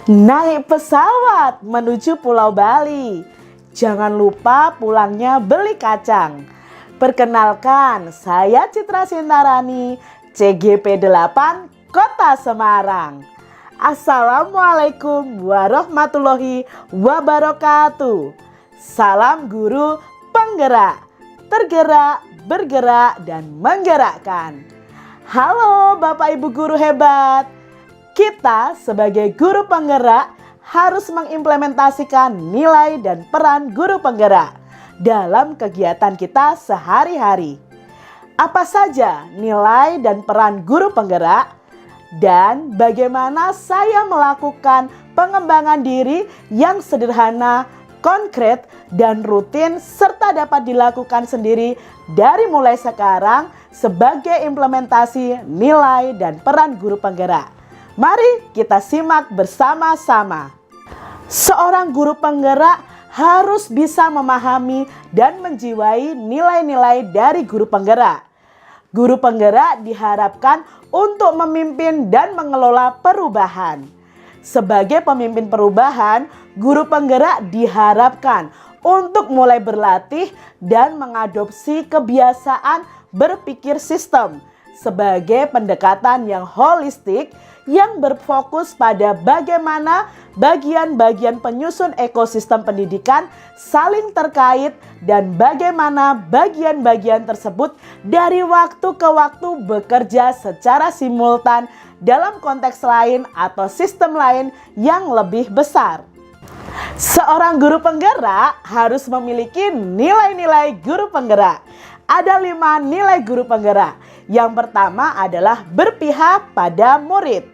Naik pesawat menuju Pulau Bali. Jangan lupa pulangnya beli kacang. Perkenalkan, saya Citra Sintarani, CGP 8, Kota Semarang. Assalamualaikum warahmatullahi wabarakatuh. Salam guru penggerak, tergerak, bergerak, dan menggerakkan. Halo Bapak Ibu guru hebat. Kita sebagai guru penggerak harus mengimplementasikan nilai dan peran guru penggerak dalam kegiatan kita sehari-hari. Apa saja nilai dan peran guru penggerak dan bagaimana saya melakukan pengembangan diri yang sederhana, konkret, dan rutin serta dapat dilakukan sendiri dari mulai sekarang sebagai implementasi nilai dan peran guru penggerak. Mari kita simak bersama-sama. Seorang guru penggerak harus bisa memahami dan menjiwai nilai-nilai dari guru penggerak. Guru penggerak diharapkan untuk memimpin dan mengelola perubahan. Sebagai pemimpin perubahan, guru penggerak diharapkan untuk mulai berlatih dan mengadopsi kebiasaan berpikir sistem sebagai pendekatan yang holistik yang berfokus pada bagaimana bagian-bagian penyusun ekosistem pendidikan saling terkait dan bagaimana bagian-bagian tersebut dari waktu ke waktu bekerja secara simultan dalam konteks lain atau sistem lain yang lebih besar. Seorang guru penggerak harus memiliki nilai-nilai guru penggerak. Ada 5 nilai guru penggerak. Yang pertama adalah berpihak pada murid.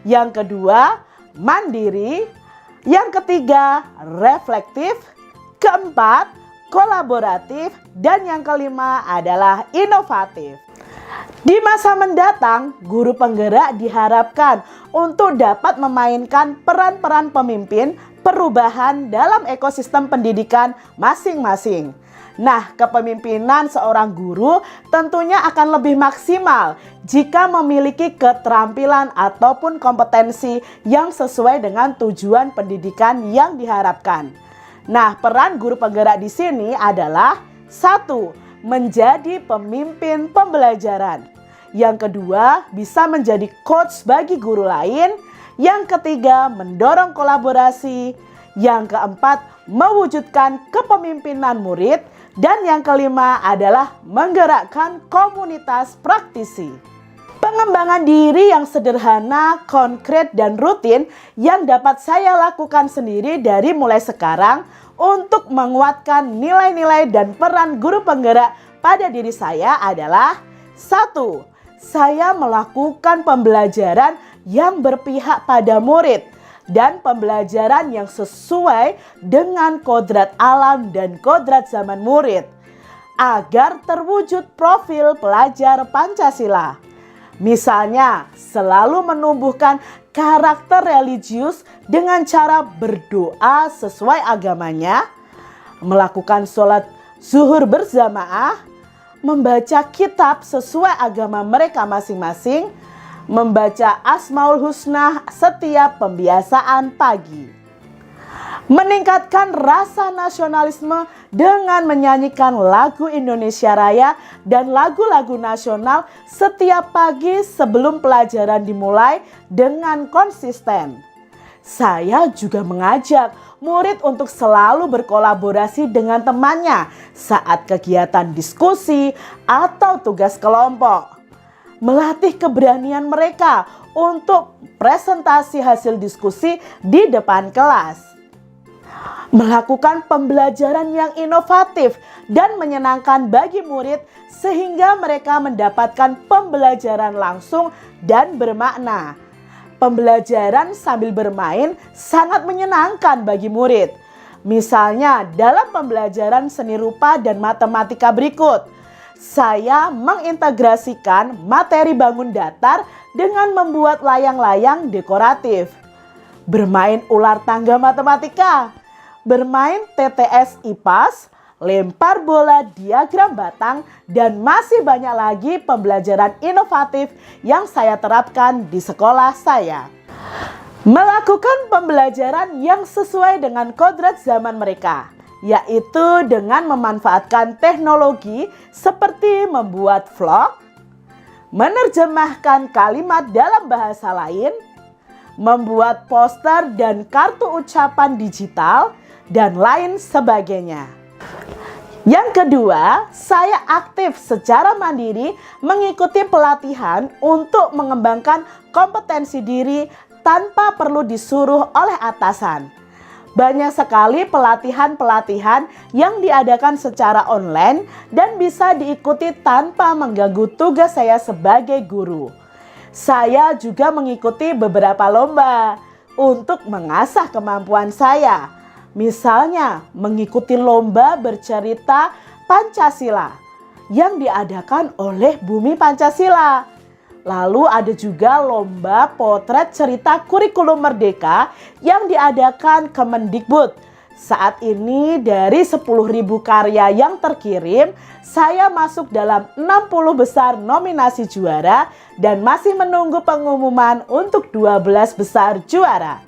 Yang kedua, mandiri. Yang ketiga, reflektif. Keempat, kolaboratif. Dan yang kelima adalah inovatif. Di masa mendatang, guru penggerak diharapkan untuk dapat memainkan peran-peran pemimpin perubahan dalam ekosistem pendidikan masing-masing. Nah, kepemimpinan seorang guru tentunya akan lebih maksimal jika memiliki keterampilan ataupun kompetensi yang sesuai dengan tujuan pendidikan yang diharapkan. Nah, peran guru penggerak di sini adalah 1. Menjadi pemimpin pembelajaran. Yang kedua, bisa menjadi coach bagi guru lain. Yang ketiga, mendorong kolaborasi. Yang keempat, mewujudkan kepemimpinan murid. Dan yang kelima adalah menggerakkan komunitas praktisi. Pengembangan diri yang sederhana, konkret, dan rutin yang dapat saya lakukan sendiri dari mulai sekarang untuk menguatkan nilai-nilai dan peran guru penggerak pada diri saya adalah 1. Saya melakukan pembelajaran yang berpihak pada murid dan pembelajaran yang sesuai dengan kodrat alam dan kodrat zaman murid agar terwujud profil pelajar Pancasila. Misalnya, selalu menumbuhkan karakter religius dengan cara berdoa sesuai agamanya, melakukan sholat zuhur berjamaah, membaca kitab sesuai agama mereka masing-masing, membaca Asmaul Husna setiap pembiasaan pagi. Meningkatkan rasa nasionalisme dengan menyanyikan lagu Indonesia Raya dan lagu-lagu nasional setiap pagi sebelum pelajaran dimulai dengan konsisten. Saya juga mengajak murid untuk selalu berkolaborasi dengan temannya saat kegiatan diskusi atau tugas kelompok. Melatih keberanian mereka untuk presentasi hasil diskusi di depan kelas. Melakukan pembelajaran yang inovatif dan menyenangkan bagi murid sehingga mereka mendapatkan pembelajaran langsung dan bermakna. Pembelajaran sambil bermain sangat menyenangkan bagi murid. Misalnya dalam pembelajaran seni rupa dan matematika berikut. Saya mengintegrasikan materi bangun datar dengan membuat layang-layang dekoratif. Bermain ular tangga matematika. Bermain TTS IPAS, lempar bola diagram batang, dan masih banyak lagi pembelajaran inovatif yang saya terapkan di sekolah saya. Melakukan pembelajaran yang sesuai dengan kodrat zaman mereka, yaitu dengan memanfaatkan teknologi seperti membuat vlog, menerjemahkan kalimat dalam bahasa lain, membuat poster dan kartu ucapan digital, dan lain sebagainya. Yang kedua, saya aktif secara mandiri mengikuti pelatihan untuk mengembangkan kompetensi diri tanpa perlu disuruh oleh atasan. Banyak sekali pelatihan-pelatihan yang diadakan secara online dan bisa diikuti tanpa mengganggu tugas saya sebagai guru. Saya juga mengikuti beberapa lomba untuk mengasah kemampuan saya. Misalnya, mengikuti lomba bercerita Pancasila yang diadakan oleh Bumi Pancasila. Lalu ada juga lomba potret cerita kurikulum merdeka yang diadakan Kemendikbud. Saat ini dari 10.000 karya yang terkirim, saya masuk dalam 60 besar nominasi juara dan masih menunggu pengumuman untuk 12 besar juara.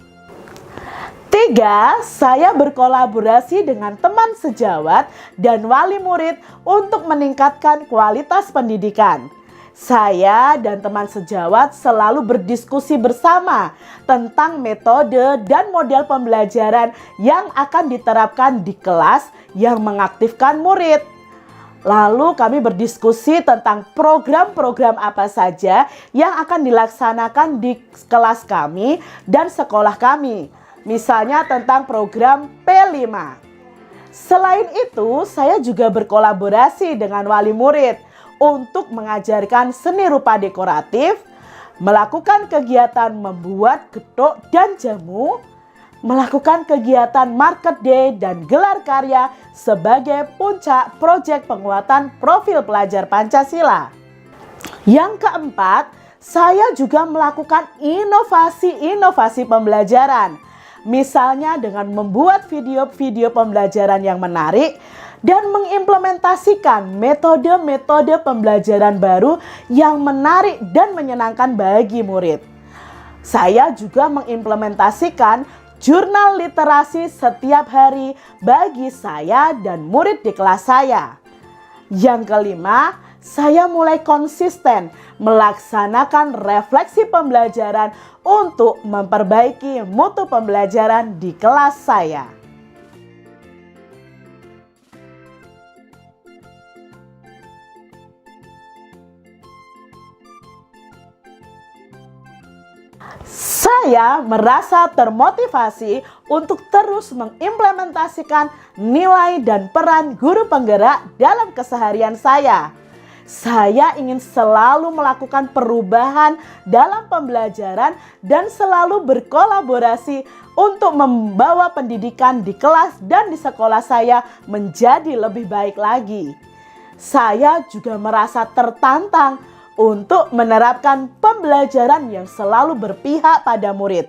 3. Saya berkolaborasi dengan teman sejawat dan wali murid untuk meningkatkan kualitas pendidikan. Saya dan teman sejawat selalu berdiskusi bersama tentang metode dan model pembelajaran yang akan diterapkan di kelas yang mengaktifkan murid. Lalu kami berdiskusi tentang program-program apa saja yang akan dilaksanakan di kelas kami dan sekolah kami. Misalnya tentang program P5. Selain itu, saya juga berkolaborasi dengan wali murid untuk mengajarkan seni rupa dekoratif, melakukan kegiatan membuat getuk dan jamu, melakukan kegiatan market day dan gelar karya sebagai puncak proyek penguatan profil pelajar Pancasila. Yang keempat, saya juga melakukan inovasi-inovasi pembelajaran. Misalnya dengan membuat video-video pembelajaran yang menarik dan mengimplementasikan metode-metode pembelajaran baru yang menarik dan menyenangkan bagi murid. Saya juga mengimplementasikan jurnal literasi setiap hari bagi saya dan murid di kelas saya. Yang kelima, saya mulai konsisten melaksanakan refleksi pembelajaran untuk memperbaiki mutu pembelajaran di kelas saya. Saya merasa termotivasi untuk terus mengimplementasikan nilai dan peran guru penggerak dalam keseharian saya. Saya ingin selalu melakukan perubahan dalam pembelajaran dan selalu berkolaborasi untuk membawa pendidikan di kelas dan di sekolah saya menjadi lebih baik lagi. Saya juga merasa tertantang untuk menerapkan pembelajaran yang selalu berpihak pada murid,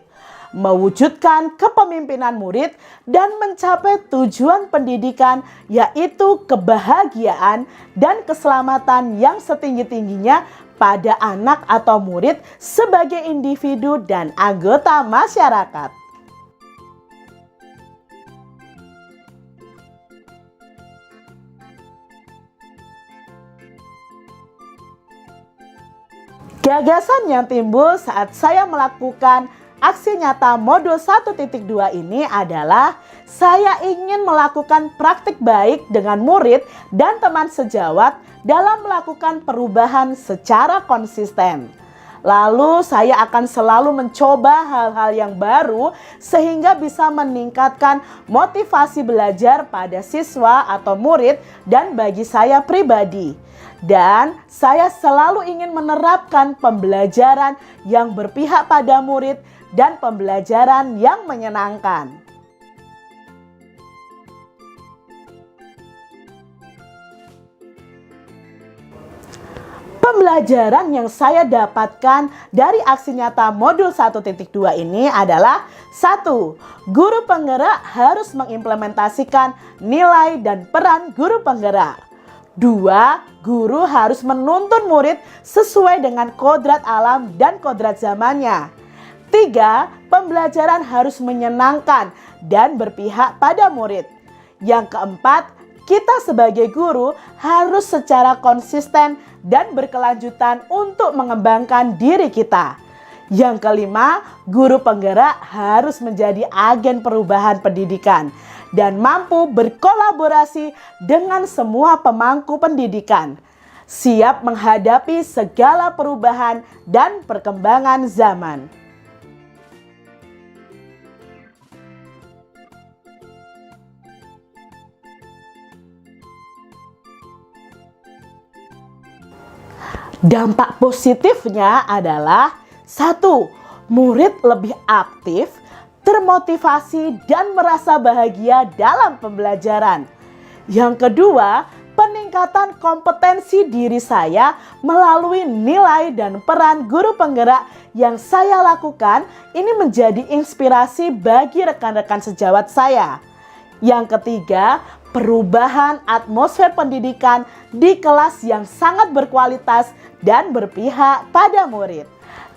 mewujudkan kepemimpinan murid dan mencapai tujuan pendidikan yaitu kebahagiaan dan keselamatan yang setinggi-tingginya pada anak atau murid sebagai individu dan anggota masyarakat. Gagasan yang timbul saat saya melakukan aksi nyata modul 1.2 ini adalah saya ingin melakukan praktik baik dengan murid dan teman sejawat dalam melakukan perubahan secara konsisten. Lalu saya akan selalu mencoba hal-hal yang baru sehingga bisa meningkatkan motivasi belajar pada siswa atau murid dan bagi saya pribadi. Dan saya selalu ingin menerapkan pembelajaran yang berpihak pada murid dan pembelajaran yang menyenangkan. Pembelajaran yang saya dapatkan dari aksi nyata modul 1.2 ini adalah 1. Guru penggerak harus mengimplementasikan nilai dan peran guru penggerak. 2. Guru harus menuntun murid sesuai dengan kodrat alam dan kodrat zamannya. Ketiga, pembelajaran harus menyenangkan dan berpihak pada murid. Yang keempat, kita sebagai guru harus secara konsisten dan berkelanjutan untuk mengembangkan diri kita. Yang kelima, guru penggerak harus menjadi agen perubahan pendidikan dan mampu berkolaborasi dengan semua pemangku pendidikan, siap menghadapi segala perubahan dan perkembangan zaman. Dampak positifnya adalah 1. Murid lebih aktif, termotivasi, dan merasa bahagia dalam pembelajaran. Yang kedua, peningkatan kompetensi diri saya melalui nilai dan peran guru penggerak yang saya lakukan ini menjadi inspirasi bagi rekan-rekan sejawat saya. Yang ketiga, perubahan atmosfer pendidikan di kelas yang sangat berkualitas dan berpihak pada murid.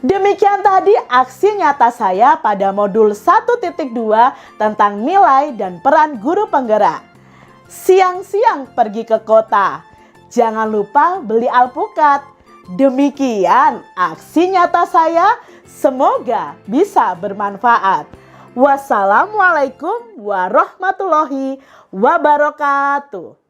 Demikian tadi aksi nyata saya pada modul 1.2 tentang nilai dan peran guru penggerak. Siang-siang pergi ke kota, jangan lupa beli alpukat. Demikian aksi nyata saya, semoga bisa bermanfaat. Wassalamualaikum warahmatullahi wabarakatuh.